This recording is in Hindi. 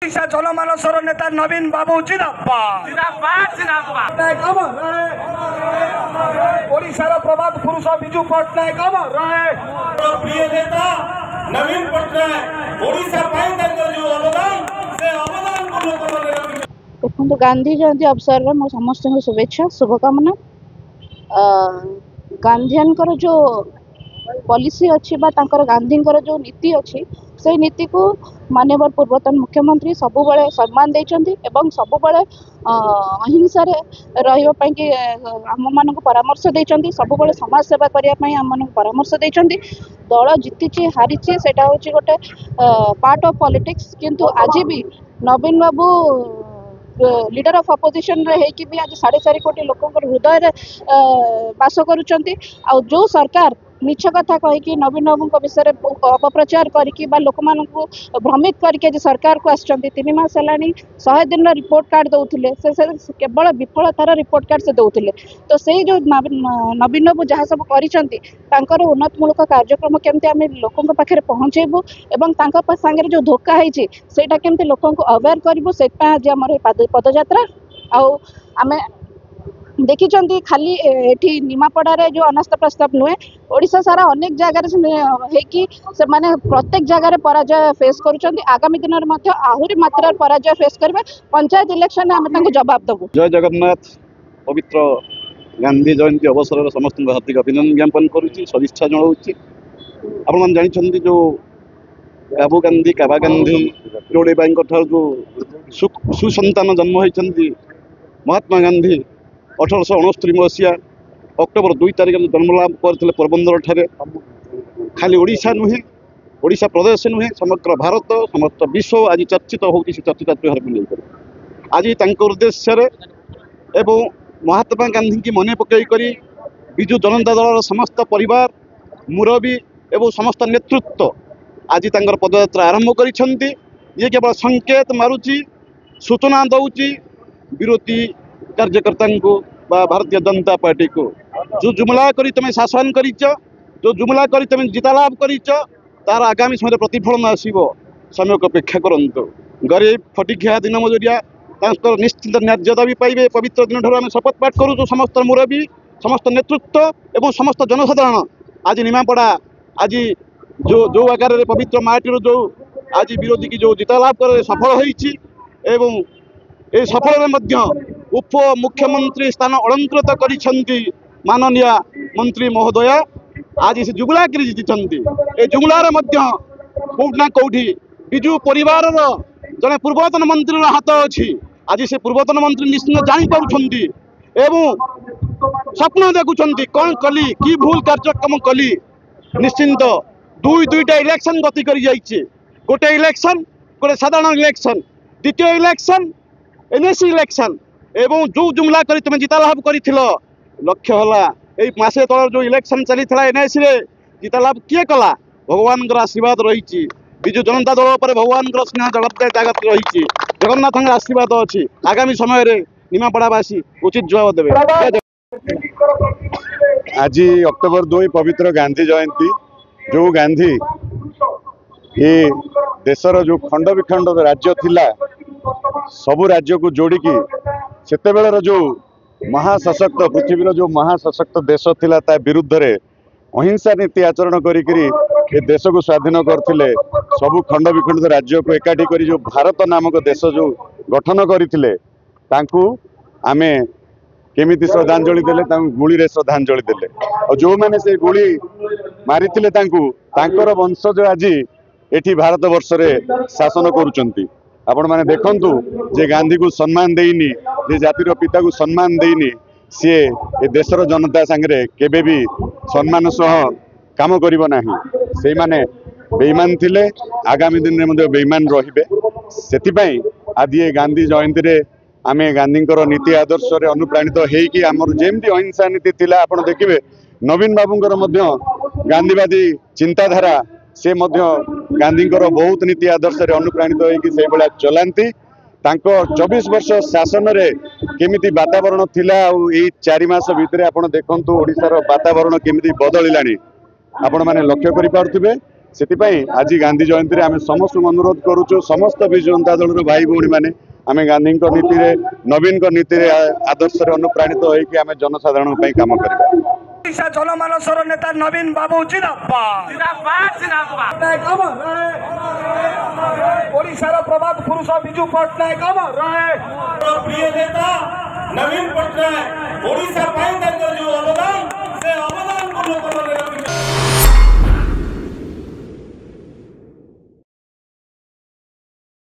ओडिशा जनमानसर नेता नवीन बाबू जिंदाबाद ओडिशार प्रभात पुरुष बिजू पट्टनायक अमर रहे। प्रिय नेता नवीन पट्टनायक ओडिशा जो अवदान से अवदान को लोक माने देखो गांधी जयंती अवसर में मो समस्त शुभेच्छा शुभकामना। गांधीयनकर जो पॉलिसी अच्छी बा तांकर गांधींकर जो नीति अच्छी से नीति को माननीय पूर्वतन मुख्यमंत्री सबुबले सम्मान देइचंती एवं सबुबले अहिंसा रही कि आम मान परामर्श देइचंती सबुबले समाज सेवा करने आम मान परामर्श देइचंती। दल जीति हारी सेटा होची गोटे पार्ट ऑफ पॉलिटिक्स किंतु आज भी नवीन बाबू लीडर ऑफ अपोजिशन रे है भी आज 4.5 कोटी लोकों हृदय बास करुचंती। आ जो सरकार मिछ कथा कहीकि नवीन बाबू विषय अपप्रचार करके लोक मान भ्रमित करके सरकार को आसचंती 3 मास है 100 दिन रिपोर्ट कार्ड दौले से केवल विफलतार रिपोर्ट कार्ड से दौले। तो से जो नवीन बाबू जहाँ सब कर उन्नतमूलक कार्यक्रम केमती आम लोकों पाखे पहुँचेबू एवं सांगे जो धोखा है सेटा केमती लोकों को अवेयर करूँ से आज आम पदयात्रा आम देखी खाली एठी निमापड़ा जो अनास्था प्रस्ताव नुहे ओडिशा सारा अनेक जगार से माने प्रत्येक जगार पराजय फेस करुछंती। आगामी दिन में आहुरी मात्रा पराजय फेस करेंगे। पंचायत इलेक्शन आम जवाब देबू। जय जगन्नाथ। पवित्र गांधी जयंती अवसर समस्त हार्दिक अभिनंदन ज्ञापन करुच्ची सदिच्छा जनाऊँगी। आपन जानी जो बाबू गांधी काबा गांधी जोड़े जो सुसंतान जन्म होती महात्मा गांधी 1869 मसीहा अक्टोबर 2 तारिख जन्मलाभ करते पोरबंदर ठारे। खाली ओडिशा नुहे ओडिशा प्रदेश नुहे समग्र भारत समस्त विश्व आज चर्चित होती चर्चित त्योहार को लेकर आज उद्देश्य एवं महात्मा गांधी की मन पकई विजु जनता दल समस्त परिवार मुरबी एवं समस्त नेतृत्व आज पदयात्रा आरंभ करिसेंती। ये केवल संकेत मारुची सूचना दौची विरोधी कार्यकर्ता को भारतीय जनता पार्टी को जो जुमला करी तुम शासन कर जो जुमला करी तुम जिता लाभ कर तार आगामी समय प्रतिफलन आसो समय को अपेक्षा करंतु। गरीब फटिखिया दिन मजुरिया निश्चित न्यायता भी पाइबे। पवित्र दिन ठार आम शपथ पाठ करूँ समस्त मुरबी समस्त नेतृत्व एवं समस्त जनसाधारण आज निमापड़ा आज जो आकार पवित्र माटीर जो आज विरोधी की जो जिता लाभ कर सफल होती एवं ए सफल उप मुख्यमंत्री स्थान अलंकृत करिसेंती माननीय मंत्री महोदय आज से जुगला कर जीति। ए जुगलार कौटना कौटी विजु परिवार जड़े पूर्वतन मंत्री हाथ अच्छी आज से पूर्वतन मंत्री निश्चित जापार एवं स्वप्न देखुं कौन कली कि भूल कार्यक्रम कली निश्चिंत दुईटा इलेक्शन गति कर गोटे इलेक्शन गोटे साधारण इलेक्शन द्वितीय इलेक्शन एनएसी इलेक्शन एवं जो जुमला करी तुम जिता लाभ कर लक्ष्य है मसे तल जो इलेक्शन चली एनएसी रे जिता लाभ किए कला भगवान आशीर्वाद रही विजु जनता दल पर भगवान स्नेह जगत रही जगन्नाथ आशीर्वाद अच्छी आगामी समय निमापड़ावासी उचित जवाब देवे। आज अक्टोबर 2 पवित्र गांधी जयंती जो गांधी ये देशर जो खंड विखंड राज्य थिला सबु राज्य को जोड़िकी सेते बेलर जो महासशक्त पृथ्वीर जो महासशक्त देश थिला ता विरुद्ध रे अहिंसा नीति आचरण करी देश को स्वाधीन करथिले। सबु खंड विखंड राज्य को एकाठी करी जो भारत नामक देश जो गठन करथिले तांकू आमे केमिति श्रद्धांजलि देले गुली रे श्रद्धांजलि देले और जो माने से गुली मारिथिले तांकर वंशज आज एठी भारत वर्ष रे शासन करूचंती। आपण माने देखंतु जे गांधी को सम्मान देइनी जे जातिर पिता को सम्मान देइनी सी ए देशर जनता संगे केबे भी सम्मान सह काम करिबो नाही। से माने बेईमान थिले आगामी दिन रे मध्ये बेईमान रहिबे। सेति पई आदि ए गांधी जयंती रे आमे गांधींकर नीति आदर्श रे अनुप्राणित हेकि आमर जेमती अहिंसा नीति थिला आपण देखिबे नवीन बाबूंकर मध्ये गांधीवादी चिंताधारा से गांधींकर बहुत नीति आदर्श रे अनुप्राणित होगी से भाया चलांती। 24 वर्ष शासन रे केमिति वातावरण थिला यही 4 मास भितर आपण देखंतु ओडिशार वातावरण केमिति बदलिलानी आपण माने लक्ष्य करि पारुथिबे। ସେଥିପାଇଁ ଆଜି ଗାନ୍ଧୀ ଜୟନ୍ତୀରେ ଆମେ ସମସ୍ତଙ୍କୁ ଅନୁରୋଧ କରୁଛୁ, ସମସ୍ତ ବିଜୁ ଜନତା ଦଳର ଭାଇ ଭଉଣୀ ମାନେ ଆମେ ଗାନ୍ଧୀଙ୍କ ନୀତିରେ ନବୀନଙ୍କ ନୀତିରେ ଆଦର୍ଶରେ ଅନୁପ୍ରାଣିତ ହୋଇକି ଆମେ ଜନସାଧାରଣଙ୍କ ପାଇଁ କାମ କରିବା। ओडिशा जनमानसर नेता नवीन बाबू जिंदाबाद पट्टनायक अमर रहे। ओडिशार प्रभात पुरुष विजु पट्टनायक अमर रहे। प्रिय नेता नवीन पट्टनायक ओडिशा जो अवदान